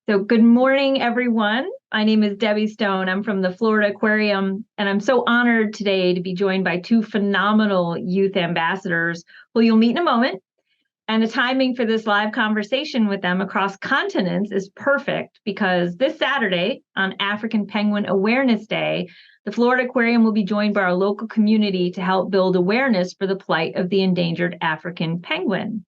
So, good morning, everyone. My name is Debbie Stone. I'm from the Florida Aquarium, and I'm so honored today to be joined by two phenomenal youth ambassadors who you'll meet in a moment. And the timing for this live conversation with them across continents is perfect because this Saturday, on African Penguin Awareness Day, the Florida Aquarium will be joined by our local community to help build awareness for the plight of the endangered African penguin.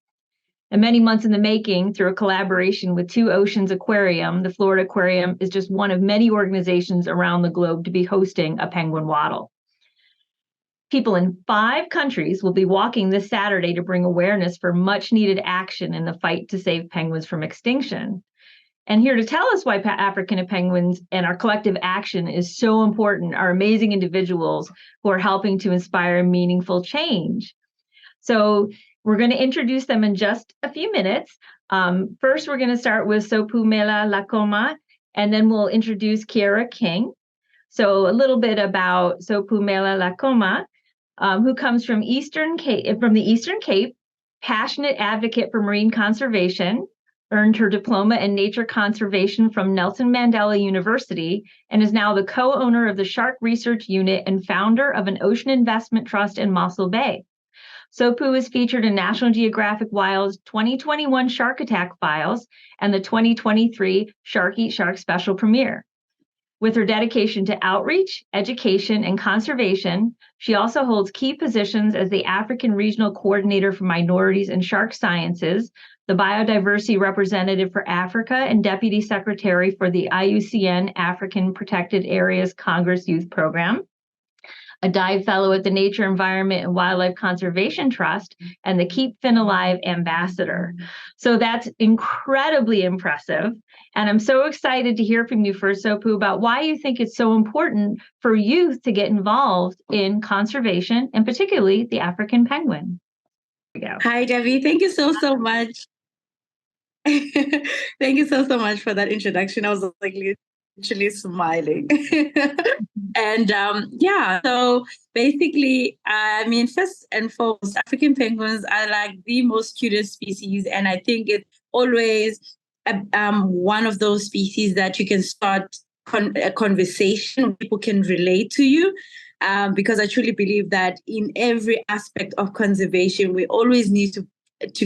And many months in the making, through a collaboration with Two Oceans Aquarium, the Florida Aquarium is just one of many organizations around the globe to be hosting a penguin waddle. People in 5 countries will be walking this Saturday to bring awareness for much needed action in the fight to save penguins from extinction. And here to tell us why African penguins and our collective action is so important are amazing individuals who are helping to inspire meaningful change. So we're going to introduce them in just a few minutes. First, we're going to start with Sophumelela Qoma, and then we'll introduce Keira King. So a little bit about Sophumelela Qoma, who comes from the Eastern Cape, passionate advocate for marine conservation, earned her diploma in nature conservation from Nelson Mandela University, and is now the co-owner of the Shark Research Unit and founder of an ocean investment trust in Mossel Bay. Sophu is featured in National Geographic Wild's 2021 Shark Attack Files and the 2023 Shark Eat Shark special premiere. With her dedication to outreach, education, and conservation, she also holds key positions as the African Regional Coordinator for Minorities and Shark Sciences, the Biodiversity Representative for Africa, and Deputy Secretary for the IUCN African Protected Areas Congress Youth Program, a dive fellow at the Nature, Environment, and Wildlife Conservation Trust, and the Keep Fin Alive ambassador. So that's incredibly impressive. And I'm so excited to hear from you first, Sophu, about why you think it's so important for youth to get involved in conservation, and particularly the African penguin. Here we go. Hi, Debbie. Thank you so much. Thank you so much for that introduction. I was like literally smiling. And so basically, first and foremost, African penguins are like the most cutest species. And I think it's always one of those species that you can start a conversation, people can relate to you. Because I truly believe that in every aspect of conservation, we always need to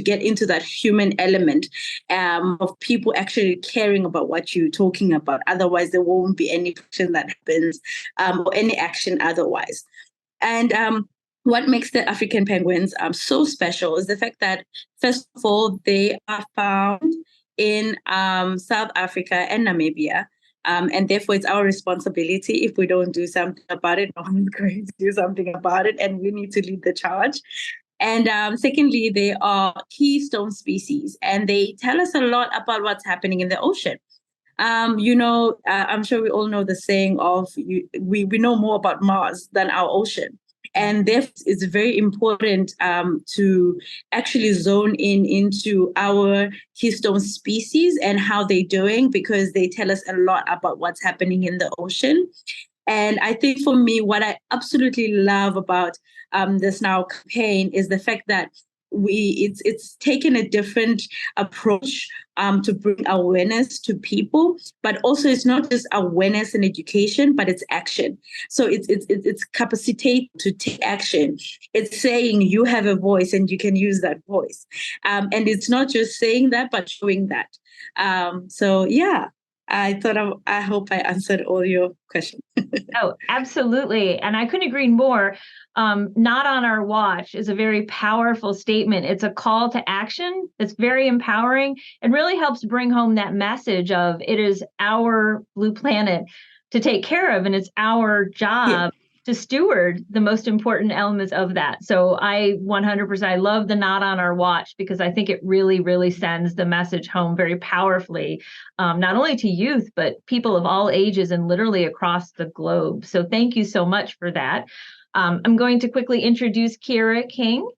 get into that human element of people actually caring about what you're talking about. Otherwise, there won't be any action that happens or any action otherwise. And what makes the African penguins so special is the fact that, first of all, they are found in South Africa and Namibia. And therefore, it's our responsibility. If we don't do something about it, no one's going to do something about it, and we need to lead the charge. And secondly, they are keystone species, and they tell us a lot about what's happening in the ocean. I'm sure we all know the saying of we know more about Mars than our ocean. And therefore, it's very important to actually zone into our keystone species and how they're doing, because they tell us a lot about what's happening in the ocean. And I think for me, what I absolutely love about this NOW campaign is the fact that it's taken a different approach to bring awareness to people, but also it's not just awareness and education, but it's action. So it's capacitate to take action. It's saying you have a voice and you can use that voice, and it's not just saying that, but showing that. I hope I answered all your questions. Oh, absolutely. And I couldn't agree more. Not on our watch is a very powerful statement. It's a call to action. It's very empowering and really helps bring home that message of it is our blue planet to take care of, and it's our job to steward the most important elements of that. So I 100%, I love the not on our watch, because I think it really, really sends the message home very powerfully, not only to youth, but people of all ages and literally across the globe. So thank you so much for that. I'm going to quickly introduce Keira King.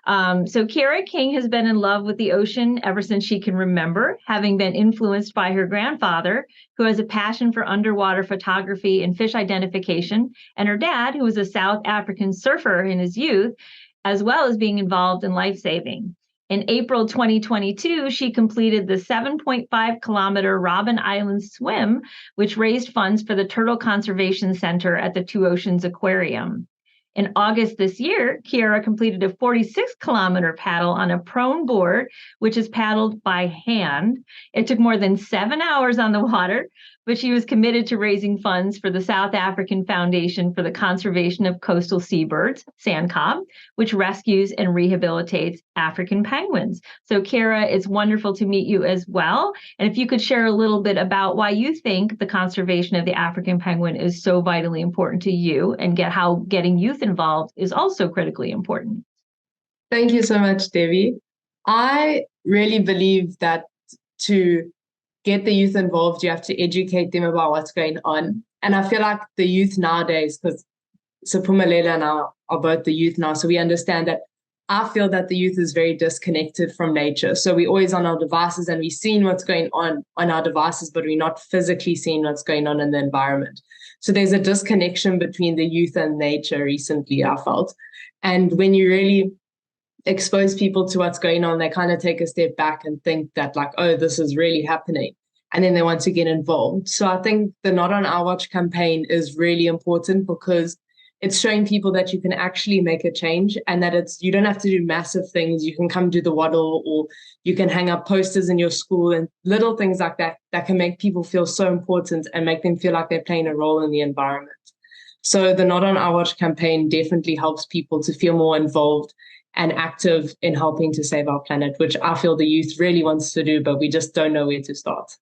So Keira King has been in love with the ocean ever since she can remember, having been influenced by her grandfather, who has a passion for underwater photography and fish identification, and her dad, who was a South African surfer in his youth, as well as being involved in life saving. In April 2022, she completed the 7.5-kilometer Robben Island swim, which raised funds for the Turtle Conservation Center at the Two Oceans Aquarium. In August this year, Keira completed a 46-kilometer paddle on a prone board, which is paddled by hand. It took more than 7 hours on the water, but she was committed to raising funds for the South African Foundation for the Conservation of Coastal Seabirds, SANCOB, which rescues and rehabilitates African penguins. So, Keira, it's wonderful to meet you as well. And if you could share a little bit about why you think the conservation of the African penguin is so vitally important to you, and how getting youth involved is also critically important. Thank you so much, Debbie. I really believe that to get the youth involved, you have to educate them about what's going on. And I feel like the youth nowadays, because Sophumelela and I are both the youth now, so we understand that I feel that the youth is very disconnected from nature. So we're always on our devices and we're seeing what's going on our devices, but we're not physically seeing what's going on in the environment. So there's a disconnection between the youth and nature recently, I felt. And when you really expose people to what's going on, they kind of take a step back and think that like, oh, this is really happening. And then they want to get involved. So I think the Not on Our Watch campaign is really important because it's showing people that you can actually make a change, and that you don't have to do massive things. You can come do the Waddle, or you can hang up posters in your school, and little things like that can make people feel so important and make them feel like they're playing a role in the environment. So the Not on Our Watch campaign definitely helps people to feel more involved and active in helping to save our planet, which I feel the youth really wants to do, but we just don't know where to start.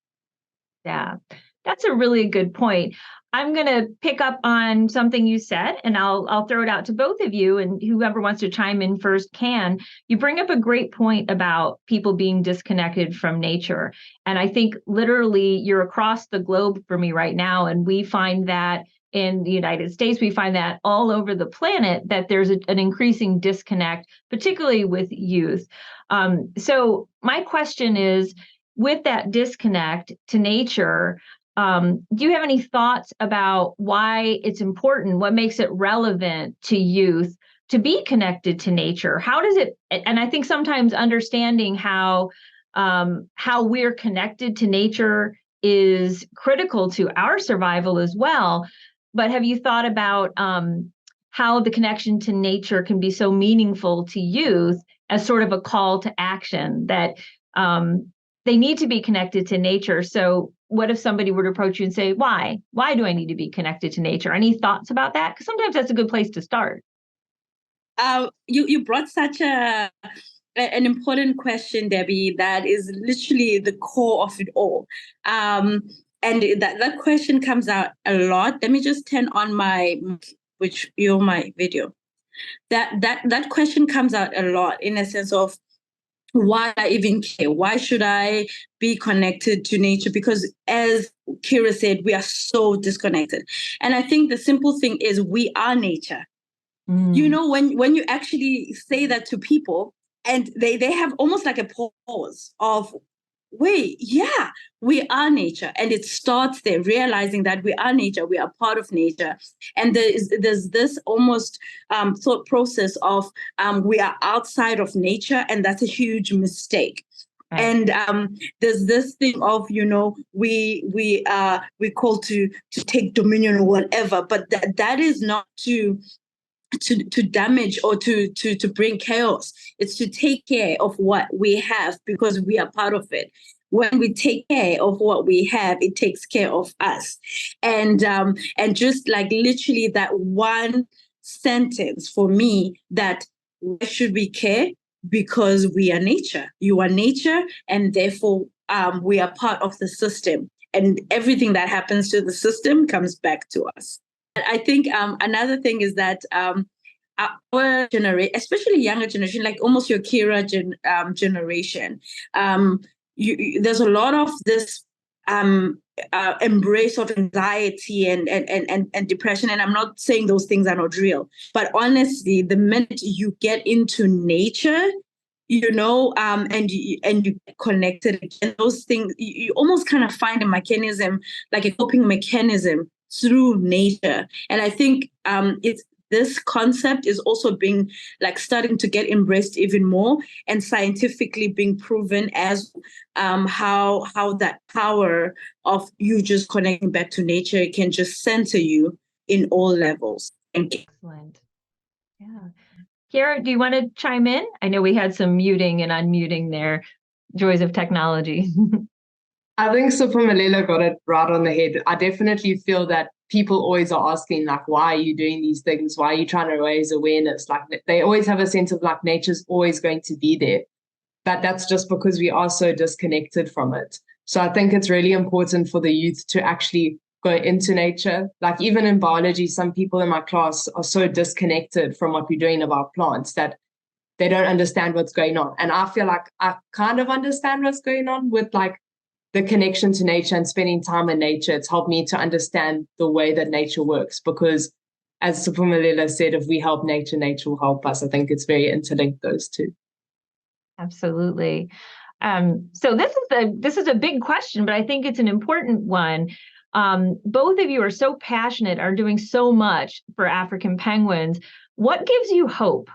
Yeah, that's a really good point. I'm going to pick up on something you said, and I'll throw it out to both of you, and whoever wants to chime in first can. You bring up a great point about people being disconnected from nature. And I think literally you're across the globe for me right now, and we find that in the United States, we find that all over the planet, that there's an increasing disconnect, particularly with youth. So my question is, with that disconnect to nature, do you have any thoughts about why it's important, what makes it relevant to youth to be connected to nature? How does it, and I think sometimes understanding how we're connected to nature is critical to our survival as well. But have you thought about how the connection to nature can be so meaningful to youth as sort of a call to action, that they need to be connected to nature? So what if somebody were to approach you and say, why do I need to be connected to nature? Any thoughts about that? Because sometimes that's a good place to start. You brought such an important question, Debbie, that is literally the core of it all. And that question comes out a lot. Let me just turn on my video. That question comes out a lot, in a sense of, why I even care? Why should I be connected to nature? Because as Keira said, we are so disconnected. And I think the simple thing is, we are nature. You know, when you actually say that to people, and they have almost like a pause of, wait, yeah, we are nature. And it starts there, realizing that we are nature, we are part of nature. And there's this almost thought process of we are outside of nature, and that's a huge mistake. Right. And there's this thing of, you know, we call to take dominion or whatever, but that is not to damage or to bring chaos. It's to take care of what we have, because we are part of it. When we take care of what we have, it takes care of us. And just like literally that one sentence for me, that why should we care? Because we are nature. You are nature, and therefore we are part of the system. And everything that happens to the system comes back to us. I think another thing is that our generation, especially younger generation, like almost your Keira generation, there's a lot of this embrace of anxiety and depression. And I'm not saying those things are not real, but honestly, the minute you get into nature, you know, and you get connected again, those things, you almost kind of find a mechanism, like a coping mechanism through nature. And I think this concept is also being starting to get embraced even more and scientifically being proven as how that power of you just connecting back to nature can just center you in all levels. Thank you. Excellent. Yeah. Keira, do you want to chime in? I know we had some muting and unmuting there. Joys of technology. I think Sophumelela got it right on the head. I definitely feel that people always are asking, why are you doing these things? Why are you trying to raise awareness? They always have a sense of nature's always going to be there. But that's just because we are so disconnected from it. So I think it's really important for the youth to actually go into nature. Even in biology, some people in my class are so disconnected from what we're doing about plants that they don't understand what's going on. And I feel like I kind of understand what's going on with the connection to nature and spending time in nature. It's helped me to understand the way that nature works, because as Sophumelela said, if we help nature, nature will help us. I think it's very interlinked, those two. Absolutely. So this is a big question, but I think it's an important one. Both of you are so passionate, are doing so much for African penguins. What gives you hope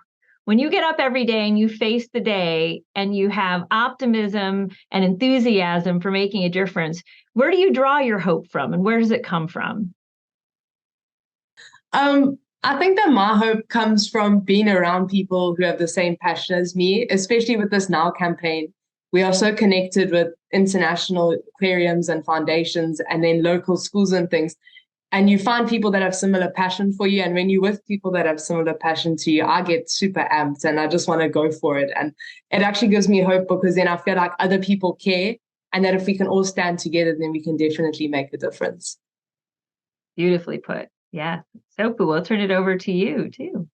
when you get up every day and you face the day and you have optimism and enthusiasm for making a difference? Where do you draw your hope from, and where does it come from? I think that my hope comes from being around people who have the same passion as me, especially with this NOW campaign. We are so connected with international aquariums and foundations and then local schools and things. And you find people that have similar passion for you. And when you're with people that have similar passion to you, I get super amped and I just want to go for it. And it actually gives me hope, because then I feel like other people care, and that if we can all stand together, then we can definitely make a difference. Beautifully put. Yeah. Sophu, we'll turn it over to you too.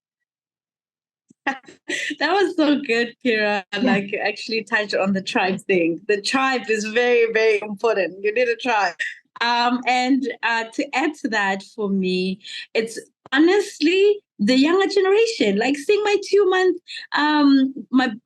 That was so good, Keira. Yeah. You actually touched on the tribe thing. The tribe is very, very important. You need a tribe. And to add to that, for me, it's honestly the younger generation, seeing my 2-month,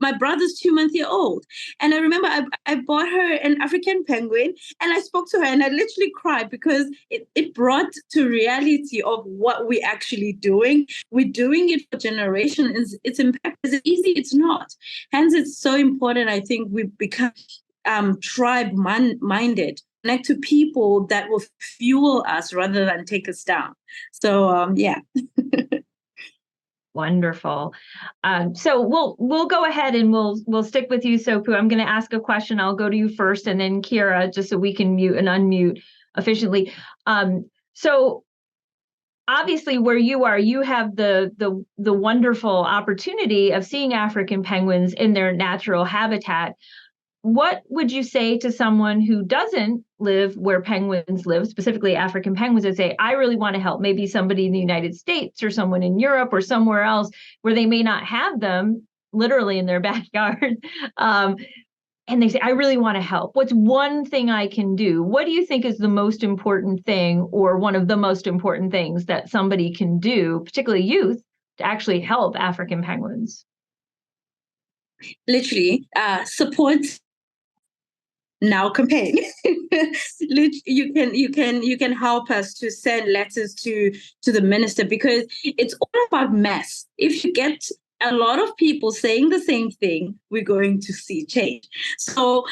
my brother's 2-month-year-old. And I remember I bought her an African penguin, and I spoke to her and I literally cried, because it brought to reality of what we're actually doing. We're doing it for generations. Its impact is easy. It's not. Hence, it's so important. I think we become tribe-minded. Connect to people that will fuel us rather than take us down. So yeah. Wonderful. So we'll go ahead and we'll stick with you, Sophu. I'm going to ask a question. I'll go to you first, and then Keira, just so we can mute and unmute efficiently. So obviously, where you are, you have the wonderful opportunity of seeing African penguins in their natural habitat. What would you say to someone who doesn't live where penguins live, specifically African penguins, and say, I really want to help? Maybe somebody in the United States or someone in Europe or somewhere else where they may not have them literally in their backyard. And they say, I really want to help. What's one thing I can do? What do you think is the most important thing, or one of the most important things that somebody can do, particularly youth, to actually help African penguins? Literally, support NOW campaign. You can help us to send letters to the minister, because it's all about mass. If you get a lot of people saying the same thing, we're going to see change. So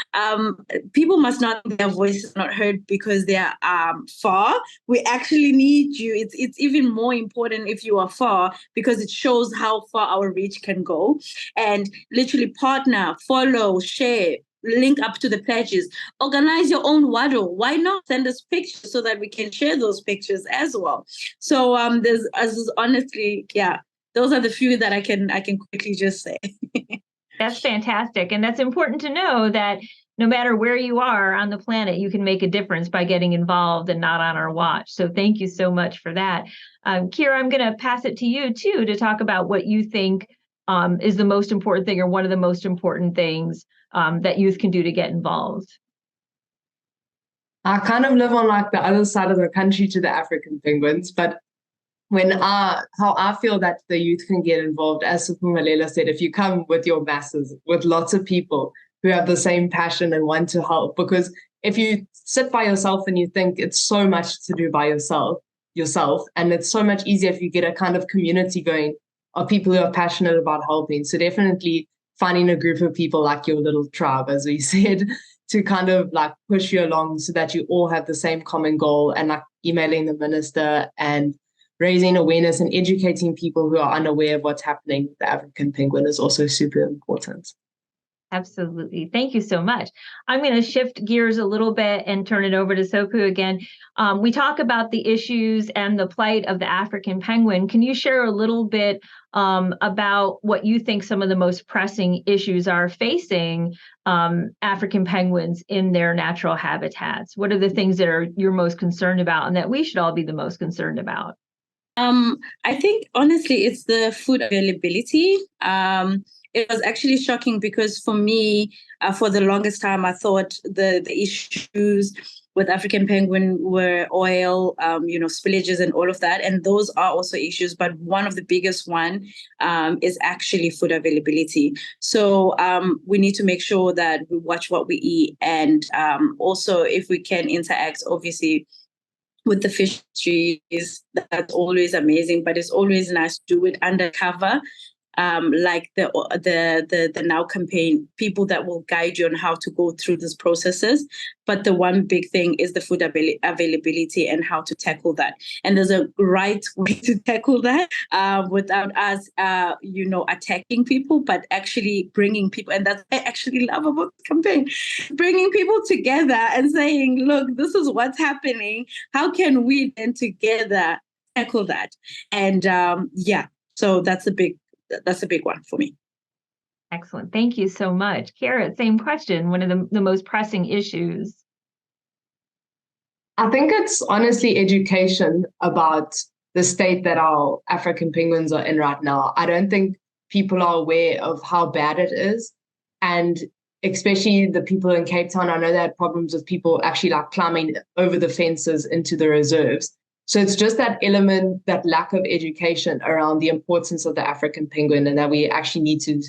people must not, their voices not heard because they are far. We actually need you. It's even more important if you are far, because it shows how far our reach can go. And literally partner, follow, share, link up to the pledges, organize your own Waddle. Why not send us pictures so that we can share those pictures as well? So there's honestly, yeah, those are the few that I can quickly just say. That's fantastic. And that's important to know, that no matter where you are on the planet, you can make a difference by getting involved and not on our watch. So thank you so much for that. Keira, I'm going to pass it to you too, to talk about what you think is the most important thing, or one of the most important things that youth can do to get involved. I kind of live on the other side of the country to the African penguins, but how I feel that the youth can get involved, as Sophumelela said, if you come with your masses, with lots of people who have the same passion and want to help. Because if you sit by yourself and you think it's so much to do by yourself, yourself. And it's so much easier if you get a kind of community going of people who are passionate about helping. So definitely finding a group of people like your little tribe, as we said, to kind of like push you along so that you all have the same common goal, and like emailing the minister and raising awareness and educating people who are unaware of what's happening with the African penguin is also super important. Absolutely. Thank you so much. I'm going to shift gears a little bit and turn it over to Sophu again. We talk about the issues and the plight of the African penguin. Can you share a little bit about what you think some of the most pressing issues are facing African penguins in their natural habitats? What are the things that you're most concerned about and that we should all be the most concerned about? I think, honestly, it's the food availability. It was actually shocking because for me, for the longest time, I thought the issues with African penguin were oil, spillages and all of that. And those are also issues. But one of the biggest one is actually food availability. So we need to make sure that we watch what we eat. And also, if we can interact, obviously, with the fisheries, that's always amazing. But it's always nice to do it undercover. Like the Now campaign, people that will guide you on how to go through these processes. But the one big thing is the food availability and how to tackle that. And there's a right way to tackle that without us, attacking people, but actually bringing people. And that's what I actually love about the campaign, bringing people together and saying, look, this is what's happening. How can we then together tackle that? And so that's a big one for me. Excellent. Thank you so much. Keira, same question. One of the most pressing issues. I think it's honestly education about the state that our African penguins are in right now. I don't think people are aware of how bad it is. And especially the people in Cape Town, I know they had problems with people actually like climbing over the fences into the reserves. So it's just that element, that lack of education around the importance of the African penguin, and that we actually need to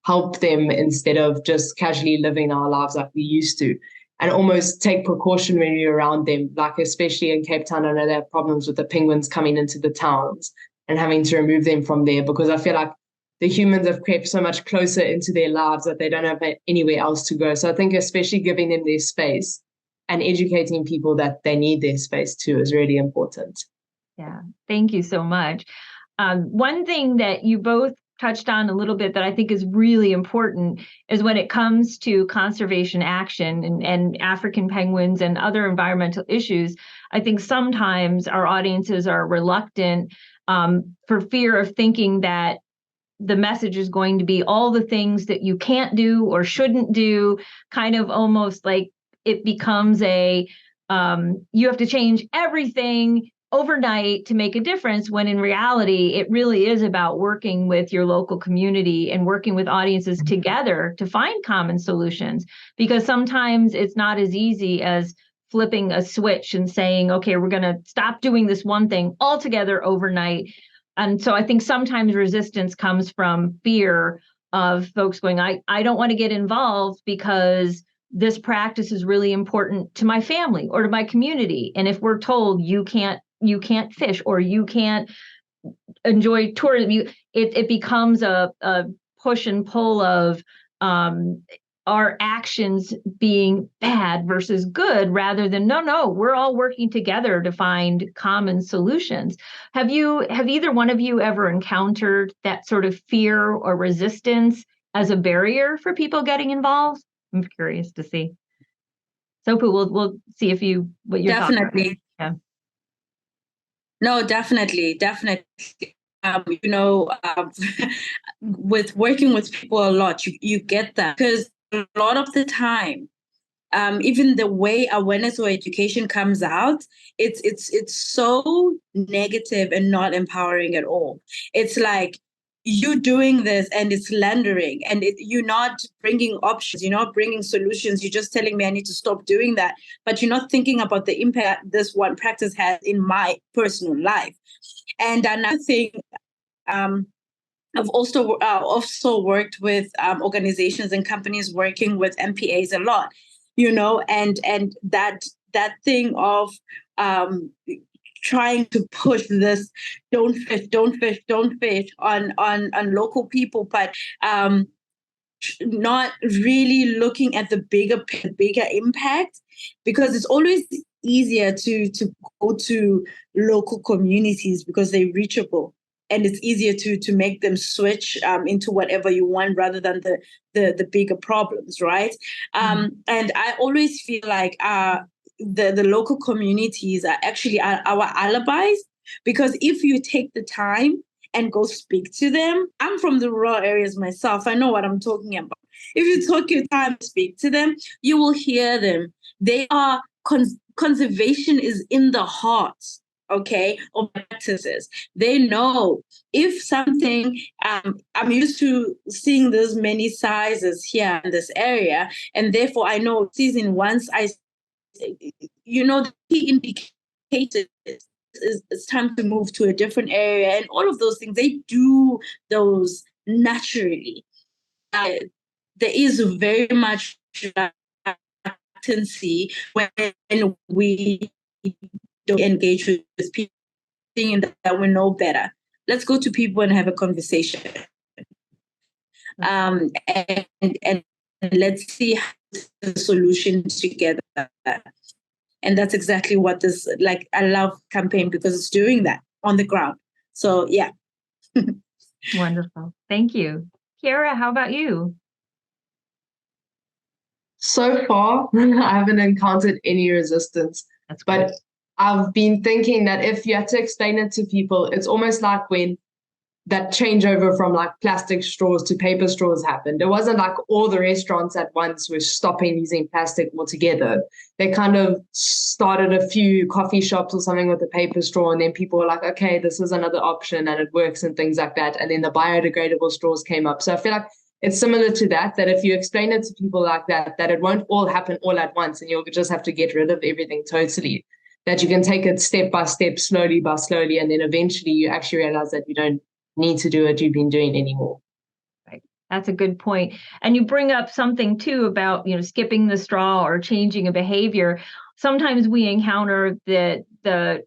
help them instead of just casually living our lives like we used to, and almost take precaution when you're around them. Like especially in Cape Town, I know they have problems with the penguins coming into the towns and having to remove them from there, because I feel like the humans have crept so much closer into their lives that they don't have anywhere else to go. So I think especially giving them their space and educating people that they need their space too is really important. Yeah, thank you so much. One thing that you both touched on a little bit that I think is really important is when it comes to conservation action and African penguins and other environmental issues. I think sometimes our audiences are reluctant for fear of thinking that the message is going to be all the things that you can't do or shouldn't do, kind of almost like it becomes you have to change everything overnight to make a difference, when in reality, it really is about working with your local community and working with audiences together to find common solutions. Because sometimes it's not as easy as flipping a switch and saying, okay, we're going to stop doing this one thing altogether overnight. And so I think sometimes resistance comes from fear of folks going, I don't want to get involved because this practice is really important to my family or to my community. And if we're told you can't fish or you can't enjoy tourism, it becomes a push and pull of our actions being bad versus good, rather than no, we're all working together to find common solutions. Have either one of you ever encountered that sort of fear or resistance as a barrier for people getting involved? I'm curious to see. Sophu, we'll see what your thoughts are. Definitely. Yeah. No, definitely. With working with people a lot, you get that, because a lot of the time, even the way awareness or education comes out, it's so negative and not empowering at all. It's like, you doing this and it's slandering, and you're not bringing options, you're not bringing solutions. You're just telling me I need to stop doing that, but you're not thinking about the impact this one practice has in my personal life. And another thing, I've also worked with organizations and companies working with MPAs a lot, and that thing of trying to push this don't fish on local people, but not really looking at the bigger impact, because it's always easier to go to local communities because they're reachable, and it's easier to make them switch into whatever you want rather than the bigger problems, right? And I always feel like the local communities are actually our alibis, because if you take the time and go speak to them. I'm from the rural areas myself. I know what I'm talking about. If you take your time to speak to them, you will hear them. They are conservation is in the heart, okay, of practices. They know if something, I'm used to seeing those many sizes here in this area, and therefore I know season once the key indicators it's time to move to a different area, and all of those things, they do those naturally. There is very much reluctancy when we don't engage with people thinking that we know better. Let's go to people and have a conversation. And let's see the solution together. And that's exactly what this, I love campaign, because it's doing that on the ground. So, yeah. Wonderful. Thank you. Keira, how about you? So far, I haven't encountered any resistance. But I've been thinking that if you had to explain it to people, it's almost like when that changeover from plastic straws to paper straws happened. It wasn't like all the restaurants at once were stopping using plastic altogether. They kind of started a few coffee shops or something with a paper straw, and then people were like, okay, this is another option and it works and things like that. And then the biodegradable straws came up. So I feel like it's similar to that if you explain it to people like that it won't all happen all at once and you'll just have to get rid of everything totally, that you can take it step by step, slowly by slowly, and then eventually you actually realize that you don't need to do what you've been doing anymore. Right. That's a good point. And you bring up something too about, skipping the straw or changing a behavior. Sometimes we encounter the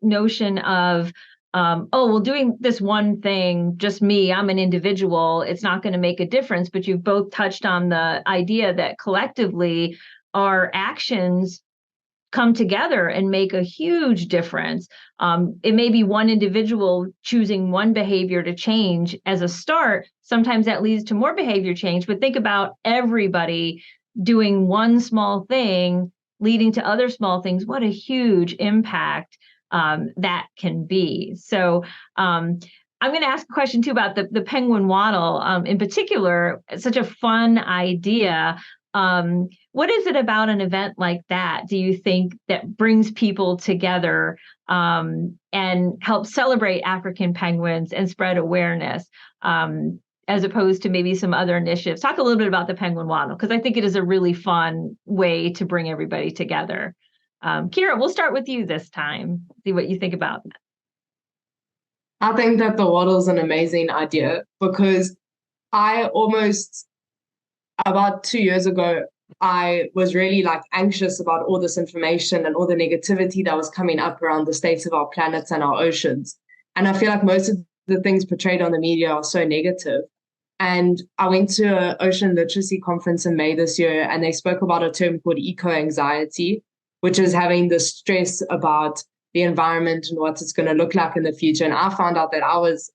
notion of, doing this one thing, just me, I'm an individual, it's not going to make a difference. But you've both touched on the idea that collectively our actions come together and make a huge difference. It may be one individual choosing one behavior to change as a start. Sometimes that leads to more behavior change, but think about everybody doing one small thing leading to other small things. What a huge impact that can be. So I'm going to ask a question too about the penguin waddle in particular. It's such a fun idea. What is it about an event like that, do you think, that brings people together and helps celebrate African penguins and spread awareness, as opposed to maybe some other initiatives? Talk a little bit about the penguin waddle, because I think it is a really fun way to bring everybody together. Keira, we'll start with you this time. See what you think about that. I think that the waddle is an amazing idea, because about 2 years ago, I was really anxious about all this information and all the negativity that was coming up around the states of our planets and our oceans. And I feel like most of the things portrayed on the media are so negative. And I went to an ocean literacy conference in May this year, and they spoke about a term called eco-anxiety, which is having the stress about the environment and what it's going to look like in the future. And I found out that I was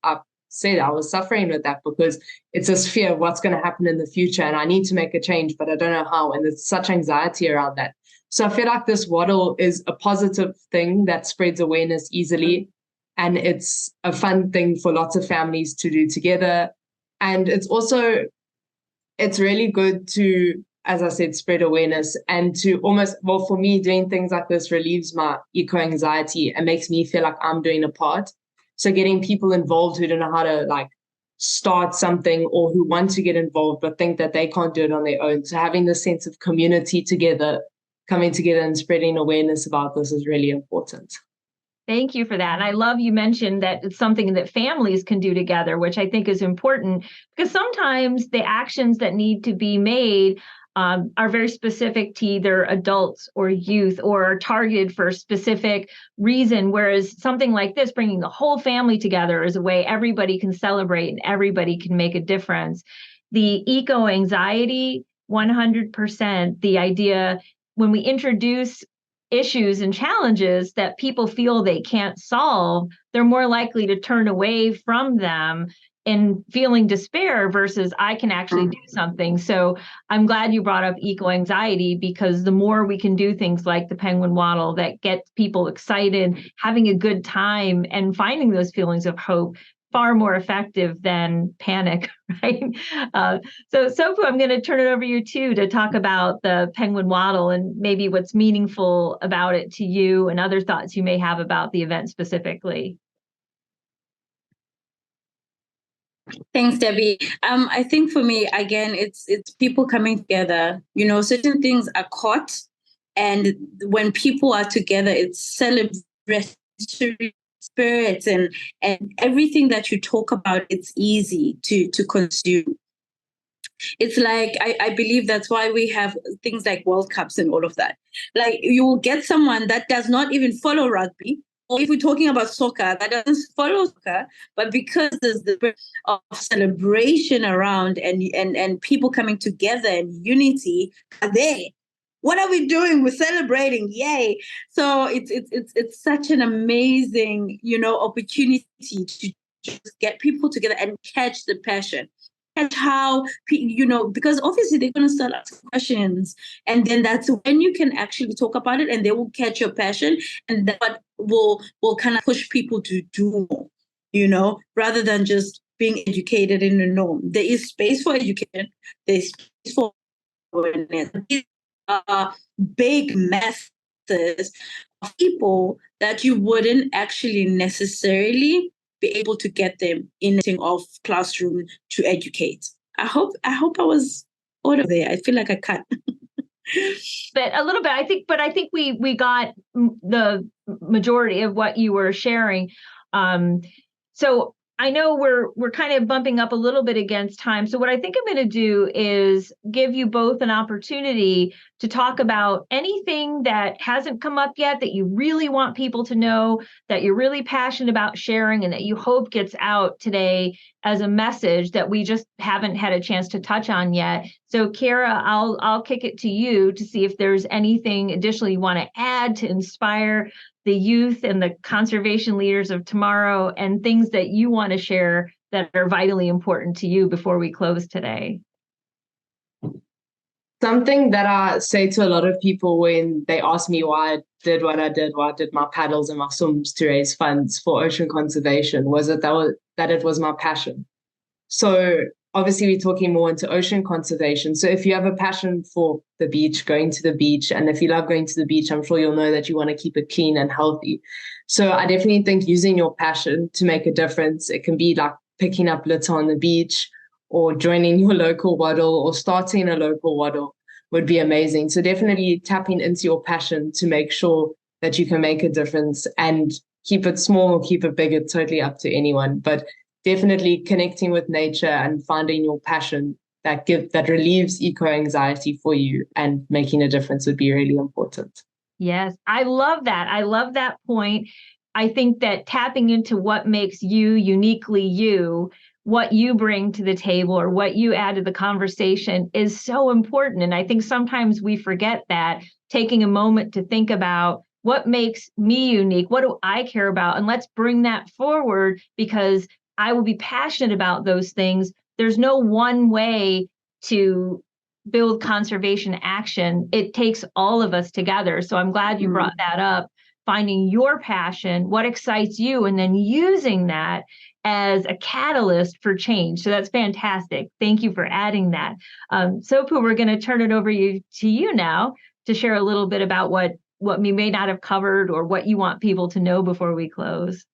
suffering with that, because it's this fear of what's going to happen in the future, and I need to make a change, but I don't know how. And there's such anxiety around that. So I feel like this waddle is a positive thing that spreads awareness easily. And it's a fun thing for lots of families to do together. And it's really good to, as I said, spread awareness, and to for me, doing things like this relieves my eco-anxiety and makes me feel like I'm doing a part. So getting people involved who don't know how to start something, or who want to get involved but think that they can't do it on their own. So having this sense of community together, coming together and spreading awareness about this is really important. Thank you for that. And I love you mentioned that it's something that families can do together, which I think is important, because sometimes the actions that need to be made are very specific to either adults or youth, or are targeted for a specific reason. Whereas something like this, bringing the whole family together, is a way everybody can celebrate and everybody can make a difference. The eco-anxiety, 100%, the idea when we introduce issues and challenges that people feel they can't solve, they're more likely to turn away from them and feeling despair versus I can actually do something. So I'm glad you brought up eco-anxiety, because the more we can do things like the Penguin Waddle that get people excited, having a good time, and finding those feelings of hope, far more effective than panic, right? So Sophu, I'm going to turn it over to you too to talk about the Penguin Waddle and maybe what's meaningful about it to you and other thoughts you may have about the event specifically. Thanks, Debbie. I think for me, again, it's people coming together. You know, certain things are caught, and when people are together, it's celebratory spirits, and everything that you talk about, it's easy to consume. It's like, I believe that's why we have things like World Cups and all of that. Like, you will get someone that does not even follow rugby, or if we're talking about soccer, that doesn't follow soccer, but because there's the spirit of celebration around, and people coming together and unity are there. What are we doing? We're celebrating. Yay. So it's such an amazing, opportunity to just get people together and catch the passion. Catch how, because obviously they're going to start asking questions. And then that's when you can actually talk about it, and they will catch your passion. And that will kind of push people to do more, rather than just being educated in the norm. There is space for education. There's space for awareness. Big masses of people that you wouldn't actually necessarily be able to get them in a classroom to educate. I hope I was out of there. I feel like I cut. But a little bit, I think we got the majority of what you were sharing. So I know we're kind of bumping up a little bit against time. So what I think I'm going to do is give you both an opportunity to talk about anything that hasn't come up yet that you really want people to know, that you're really passionate about sharing, and that you hope gets out today as a message that we just haven't had a chance to touch on yet. So Keira, I'll kick it to you to see if there's anything additional you want to add to inspire the youth and the conservation leaders of tomorrow, and things that you want to share that are vitally important to you before we close today. Something that I say to a lot of people when they ask me why I did what I did, why I did my paddles and my swims to raise funds for ocean conservation, was that it was my passion. So obviously we're talking more into ocean conservation. So if you have a passion for the beach, going to the beach, and if you love going to the beach, I'm sure you'll know that you want to keep it clean and healthy. So I definitely think using your passion to make a difference, it can be like picking up litter on the beach, or joining your local Waddle, or starting a local Waddle would be amazing. So definitely tapping into your passion to make sure that you can make a difference, and keep it small or keep it big. It's totally up to anyone. But definitely connecting with nature and finding your passion that relieves eco-anxiety for you and making a difference would be really important. Yes, I love that. I love that point. I think that tapping into what makes you uniquely you, what you bring to the table or what you add to the conversation, is so important. And I think sometimes we forget that, taking a moment to think about what makes me unique, what do I care about, and let's bring that forward, because I will be passionate about those things. There's no one way to build conservation action. It takes all of us together. So I'm glad you brought that up, finding your passion, what excites you, and then using that as a catalyst for change. So that's fantastic. Thank you for adding that. Sophu, we're going to turn it over to you now to share a little bit about what we may not have covered, or what you want people to know before we close.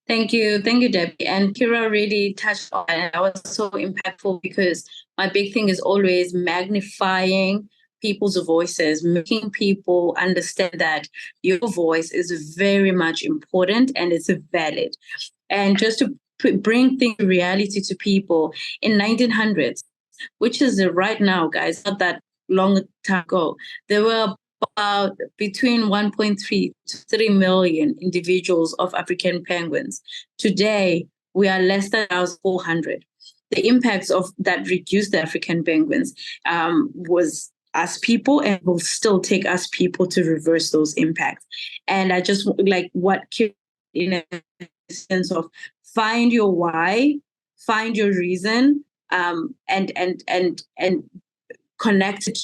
Thank you, Debbie. And Keira really touched on, and that was so impactful, because my big thing is always magnifying people's voices, making people understand that your voice is very much important and it's valid. And just to bring things to reality to people, in 1900s, which is right now, guys, not that long time ago, there were about between 1.3 to 3 million individuals of African penguins. Today, we are less than 1,400. The impacts of that reduced the African penguins was us people, and will still take us people to reverse those impacts. And I just like what in a sense of find your why, find your reason, and connect it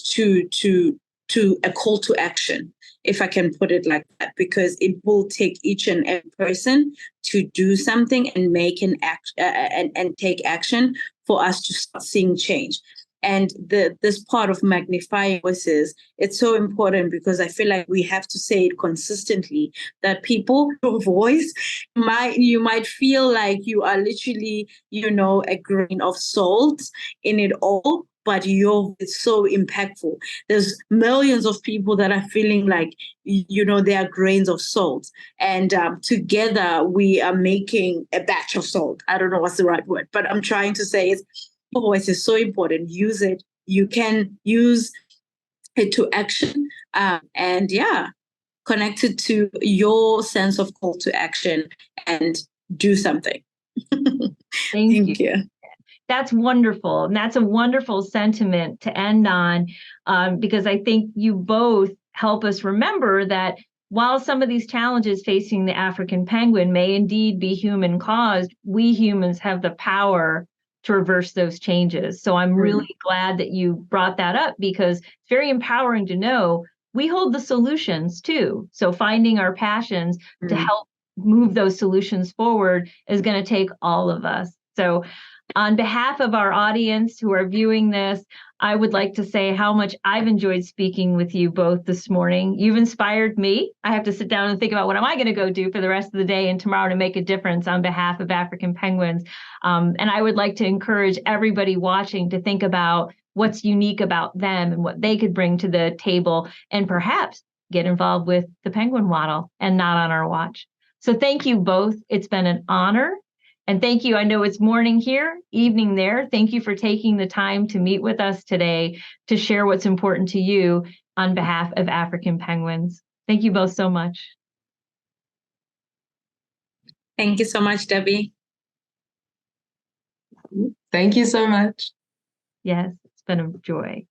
to a call to action, if I can put it like that, because it will take each and every person to do something and make an act and take action for us to start seeing change. And this part of magnifying voices, it's so important, because I feel like we have to say it consistently, that people, your voice, you might feel like you are literally, a grain of salt in it all, but it's so impactful. There's millions of people that are feeling like, they are grains of salt. And together we are making a batch of salt. I don't know what's the right word, but I'm trying to say is, voice is so important. Use it. You can use it to action. And connect it to your sense of call to action and do something. Thank you. That's wonderful. And that's a wonderful sentiment to end on, because I think you both help us remember that while some of these challenges facing the African penguin may indeed be human caused, we humans have the power to reverse those changes. So I'm really glad that you brought that up, because it's very empowering to know we hold the solutions too. So finding our passions to help move those solutions forward is going to take all of us. So on behalf of our audience who are viewing this, I would like to say how much I've enjoyed speaking with you both this morning. You've inspired me. I have to sit down and think about what am I going to go do for the rest of the day and tomorrow to make a difference on behalf of African penguins. And I would like to encourage everybody watching to think about what's unique about them and what they could bring to the table, and perhaps get involved with the penguin waddle and not on our watch. So thank you both. It's been an honor. And thank you. I know it's morning here, evening there. Thank you for taking the time to meet with us today to share what's important to you on behalf of African penguins. Thank you both so much. Thank you so much, Debbie. Thank you so much. Yes, it's been a joy.